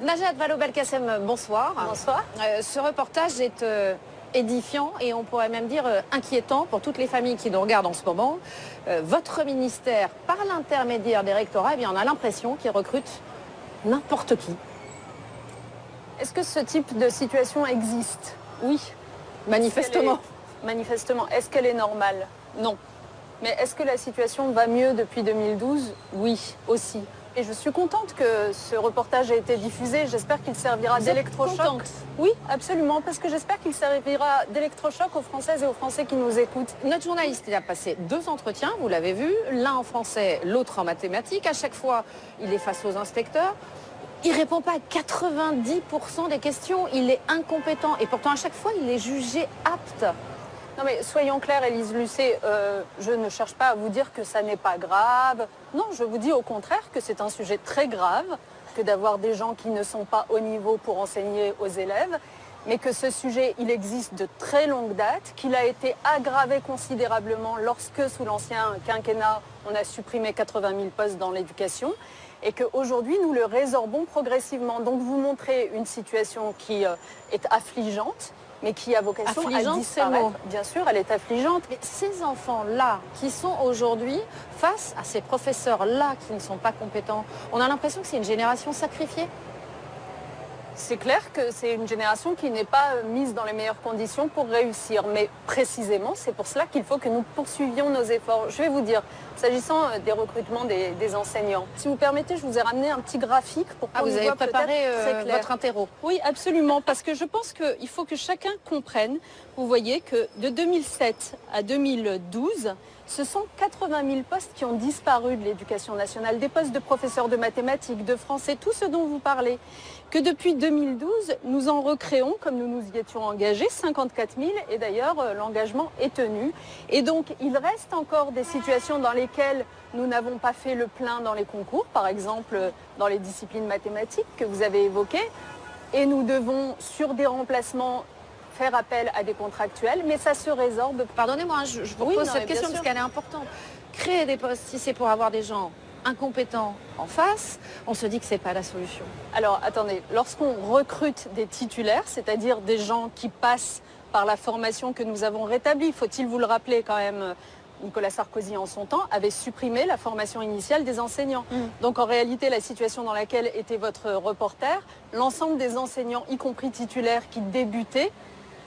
Najat Vallaud-Belkacem, bonsoir. Bonsoir. Ce reportage est édifiant et on pourrait même dire inquiétant pour toutes les familles qui nous regardent en ce moment. Votre ministère, par l'intermédiaire des rectorats, eh bien, on a l'impression qu'il recrute n'importe qui. Est-ce que ce type de situation existe? Oui. Manifestement. Manifestement. Est-ce qu'elle est normale? Non. Mais est-ce que la situation va mieux depuis 2012? Oui, aussi. Et je suis contente que ce reportage ait été diffusé. J'espère qu'il servira d'électrochoc. Oui, absolument, parce que j'espère qu'il servira d'électrochoc aux Françaises et aux Français qui nous écoutent. Notre journaliste, il a passé 2 entretiens, vous l'avez vu, l'un en français, l'autre en mathématiques. À chaque fois, il est face aux inspecteurs. Il ne répond pas à 90% des questions. Il est incompétent. Et pourtant, à chaque fois, il est jugé apte. Non mais soyons clairs, Élise Lucet, je ne cherche pas à vous dire que ça n'est pas grave. Non, je vous dis au contraire que c'est un sujet très grave, que d'avoir des gens qui ne sont pas au niveau pour enseigner aux élèves, mais que ce sujet, il existe de très longue date, qu'il a été aggravé considérablement lorsque, sous l'ancien quinquennat, on a supprimé 80 000 postes dans l'éducation, et qu'aujourd'hui, nous le résorbons progressivement. Donc vous montrez une situation qui est affligeante, mais qui a vocation à disparaître. Bien sûr, elle est affligeante. Mais ces enfants-là, qui sont aujourd'hui face à ces professeurs-là qui ne sont pas compétents, on a l'impression que c'est une génération sacrifiée. C'est clair que c'est une génération qui n'est pas mise dans les meilleures conditions pour réussir. Mais précisément, c'est pour cela qu'il faut que nous poursuivions nos efforts. Je vais vous dire, s'agissant des recrutements des enseignants, si vous permettez, je vous ai ramené un petit graphique pour qu'on vous avez préparé votre interro. Oui, absolument, parce que je pense qu'il faut que chacun comprenne. Vous voyez que de 2007 à 2012, ce sont 80 000 postes qui ont disparu de l'éducation nationale, des postes de professeurs de mathématiques, de français, tout ce dont vous parlez. Que depuis 2012, nous en recréons, comme nous nous y étions engagés, 54 000, et d'ailleurs l'engagement est tenu. Et donc il reste encore des situations dans lesquelles nous n'avons pas fait le plein dans les concours, par exemple dans les disciplines mathématiques que vous avez évoquées, et nous devons, sur des remplacements, faire appel à des contractuels, mais ça se résorbe. Pardonnez-moi, je vous pose cette question parce qu'elle est importante. Créer des postes, si c'est pour avoir des gens incompétents en face, on se dit que ce n'est pas la solution. Alors attendez, lorsqu'on recrute des titulaires, c'est-à-dire des gens qui passent par la formation que nous avons rétablie, faut-il vous le rappeler quand même, Nicolas Sarkozy en son temps avait supprimé la formation initiale des enseignants. Donc en réalité, la situation dans laquelle était votre reporter, l'ensemble des enseignants, y compris titulaires qui débutaient,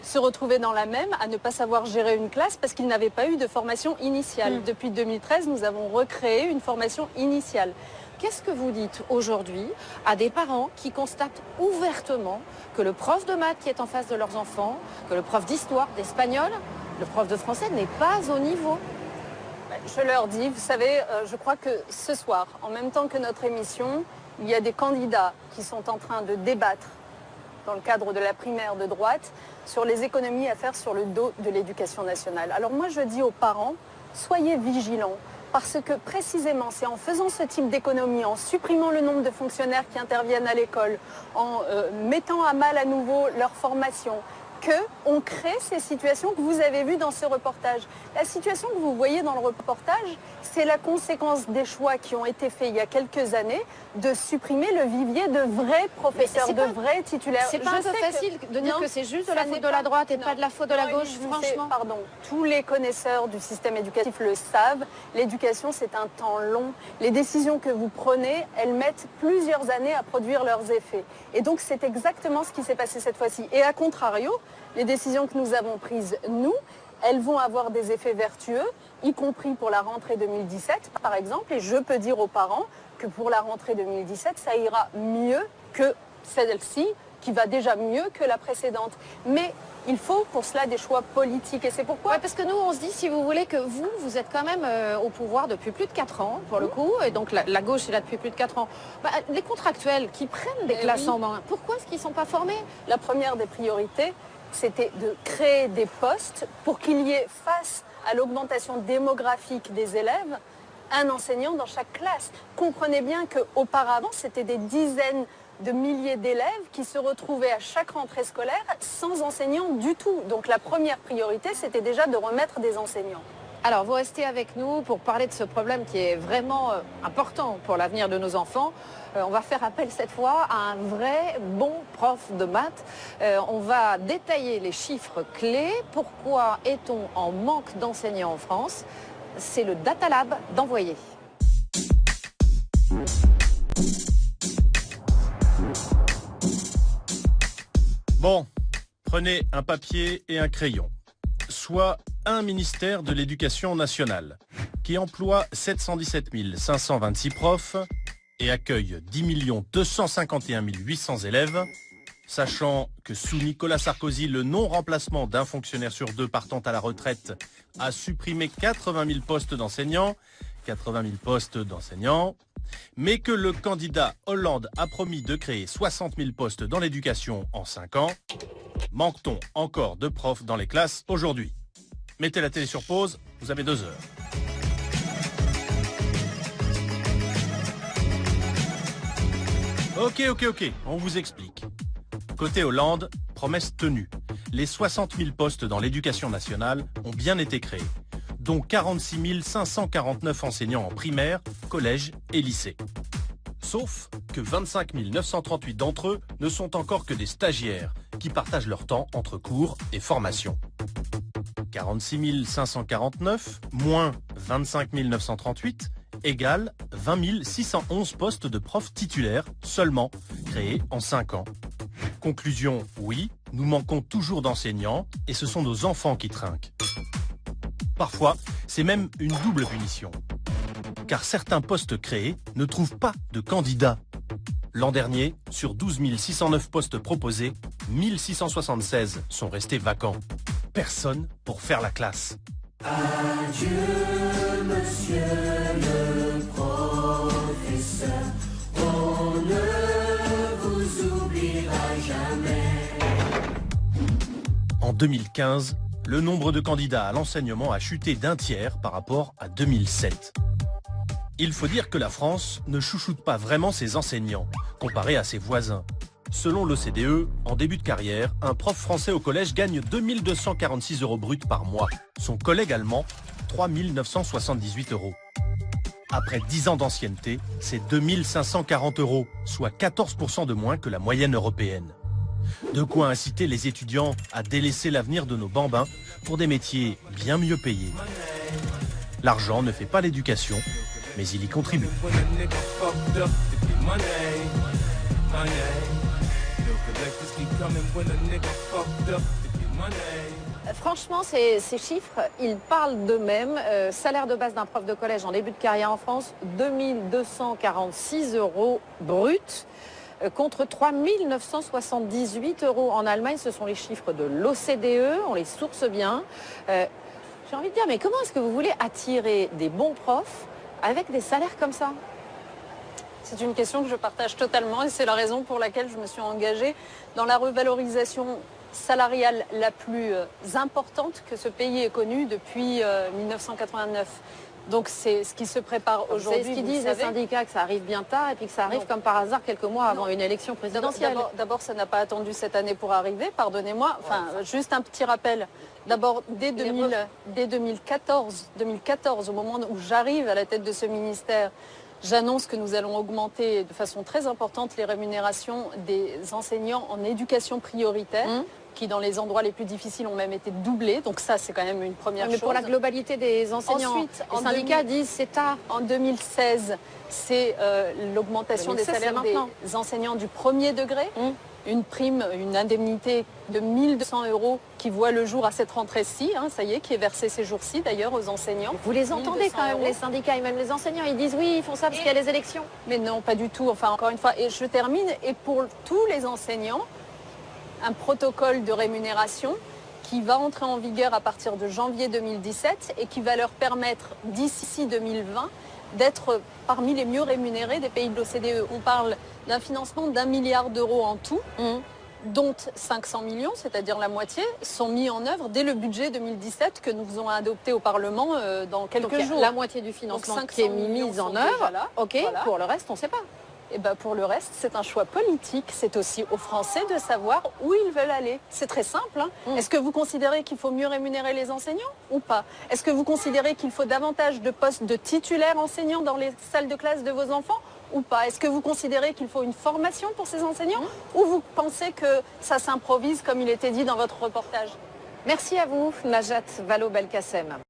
se retrouvaient dans la même à ne pas savoir gérer une classe parce qu'ils n'avaient pas eu de formation initiale. Depuis 2013, nous avons recréé une formation initiale. Qu'est-ce que vous dites aujourd'hui à des parents qui constatent ouvertement que le prof de maths qui est en face de leurs enfants, que le prof d'histoire, d'espagnol, le prof de français n'est pas au niveau? Je leur dis, vous savez, je crois que ce soir, en même temps que notre émission, il y a des candidats qui sont en train de débattre dans le cadre de la primaire de droite, sur les économies à faire sur le dos de l'éducation nationale. Alors moi, je dis aux parents, soyez vigilants, parce que précisément, c'est en faisant ce type d'économie, en supprimant le nombre de fonctionnaires qui interviennent à l'école, en mettant à mal à nouveau leur formation, qu'on crée ces situations que vous avez vues dans ce reportage. La situation que vous voyez dans le reportage, c'est la conséquence des choix qui ont été faits il y a quelques années de supprimer le vivier de vrais professeurs, de vrais titulaires. C'est pas un peu facile de dire que c'est juste de la faute de la droite et pas de la faute de la gauche, franchement. Pardon, tous les connaisseurs du système éducatif le savent. L'éducation, c'est un temps long. Les décisions que vous prenez, elles mettent plusieurs années à produire leurs effets. Et donc, c'est exactement ce qui s'est passé cette fois-ci. Et à contrario, les décisions que nous avons prises, nous, elles vont avoir des effets vertueux, y compris pour la rentrée 2017, par exemple. Et je peux dire aux parents que pour la rentrée 2017, ça ira mieux que celle-ci, qui va déjà mieux que la précédente. Mais il faut pour cela des choix politiques. Et c'est pourquoi... Ouais, parce que nous, on se dit, si vous voulez, que vous êtes quand même au pouvoir depuis plus de 4 ans, pour le coup, et donc la gauche est là depuis plus de 4 ans. Les contractuels qui prennent des classes en main, pourquoi est-ce qu'ils ne sont pas formés? La première des priorités, c'était de créer des postes pour qu'il y ait, face à l'augmentation démographique des élèves, un enseignant dans chaque classe. Comprenez bien qu'auparavant, c'était des dizaines de milliers d'élèves qui se retrouvaient à chaque rentrée scolaire sans enseignants du tout. Donc la première priorité, c'était déjà de remettre des enseignants. Alors, vous restez avec nous pour parler de ce problème qui est vraiment important pour l'avenir de nos enfants. On va faire appel cette fois à un vrai bon prof de maths. On va détailler les chiffres clés. Pourquoi est-on en manque d'enseignants en France? C'est le Data Lab d'Envoyer. Bon, prenez un papier et un crayon. Soit un ministère de l'Éducation nationale, qui emploie 717 526 profs et accueille 10 251 800 élèves, sachant que sous Nicolas Sarkozy, le non-remplacement d'un fonctionnaire sur deux partant à la retraite a supprimé 80 000 postes d'enseignants, mais que le candidat Hollande a promis de créer 60 000 postes dans l'éducation en 5 ans, manque-t-on encore de profs dans les classes aujourd'hui? Mettez la télé sur pause, vous avez 2 heures. Ok, on vous explique. Côté Hollande, promesse tenue. Les 60 000 postes dans l'éducation nationale ont bien été créés, dont 46 549 enseignants en primaire, collège et lycée. Sauf que 25 938 d'entre eux ne sont encore que des stagiaires qui partagent leur temps entre cours et formation. 46 549 moins 25 938 égale 20 611 postes de profs titulaires seulement, créés en 5 ans. Conclusion, oui, nous manquons toujours d'enseignants et ce sont nos enfants qui trinquent. Parfois, c'est même une double punition. Car certains postes créés ne trouvent pas de candidats. L'an dernier, sur 12 609 postes proposés, 1676 sont restés vacants. Personne pour faire la classe. Adieu, monsieur le professeur, on ne vous oubliera jamais. En 2015, le nombre de candidats à l'enseignement a chuté d'1 tiers par rapport à 2007. Il faut dire que la France ne chouchoute pas vraiment ses enseignants, comparé à ses voisins. Selon l'OCDE, en début de carrière, un prof français au collège gagne 2 246 € bruts par mois. Son collègue allemand, 3 978 €. Après 10 ans d'ancienneté, c'est 2 540 €, soit 14% de moins que la moyenne européenne. De quoi inciter les étudiants à délaisser l'avenir de nos bambins pour des métiers bien mieux payés. L'argent ne fait pas l'éducation, mais il y contribue. Franchement, ces chiffres, ils parlent d'eux-mêmes. Salaire de base d'un prof de collège en début de carrière en France, 2 246 € bruts, contre 3 978 € en Allemagne. Ce sont les chiffres de l'OCDE, on les source bien. J'ai envie de dire, mais comment est-ce que vous voulez attirer des bons profs avec des salaires comme ça? C'est une question que je partage totalement et c'est la raison pour laquelle je me suis engagée dans la revalorisation salariale la plus importante que ce pays ait connue depuis 1989. Donc c'est ce qui se prépare aujourd'hui. C'est ce qu'ils disent les syndicats, que ça arrive bien tard et puis que ça arrive comme par hasard quelques mois avant une élection présidentielle. D'abord, ça n'a pas attendu cette année pour arriver, pardonnez-moi. Enfin, juste un petit rappel. D'abord, dès 2014, au moment où j'arrive à la tête de ce ministère, j'annonce que nous allons augmenter de façon très importante les rémunérations des enseignants en éducation prioritaire, qui dans les endroits les plus difficiles ont même été doublés. Donc ça, c'est quand même une première chose. Mais pour la globalité des enseignants, ensuite, les syndicats disent c'est tard. En 2016, c'est l'augmentation des salaires des enseignants du premier degré. Une prime, une indemnité de 1 200 € qui voit le jour à cette rentrée-ci, ça y est, qui est versée ces jours-ci d'ailleurs aux enseignants. Vous les entendez quand même, les syndicats et même les enseignants, ils disent oui, ils font ça parce qu'il y a les élections. Mais non, pas du tout. Enfin, encore une fois, et je termine, et pour tous les enseignants, un protocole de rémunération qui va entrer en vigueur à partir de janvier 2017 et qui va leur permettre d'ici 2020 d'être parmi les mieux rémunérés des pays de l'OCDE. On parle d'un financement d'1 milliard d'euros en tout, dont 500 millions, c'est-à-dire la moitié, sont mis en œuvre dès le budget 2017 que nous allons adopter au Parlement dans quelques jours. La moitié du financement qui est mis en œuvre, voilà. Pour le reste, on ne sait pas. Et ben pour le reste, c'est un choix politique. C'est aussi aux Français de savoir où ils veulent aller. C'est très simple. Est-ce que vous considérez qu'il faut mieux rémunérer les enseignants ou pas? Est-ce que vous considérez qu'il faut davantage de postes de titulaires enseignants dans les salles de classe de vos enfants ou pas? Est-ce que vous considérez qu'il faut une formation pour ces enseignants ou vous pensez que ça s'improvise comme il était dit dans votre reportage? Merci à vous, Najat Vallaud-Belkacem.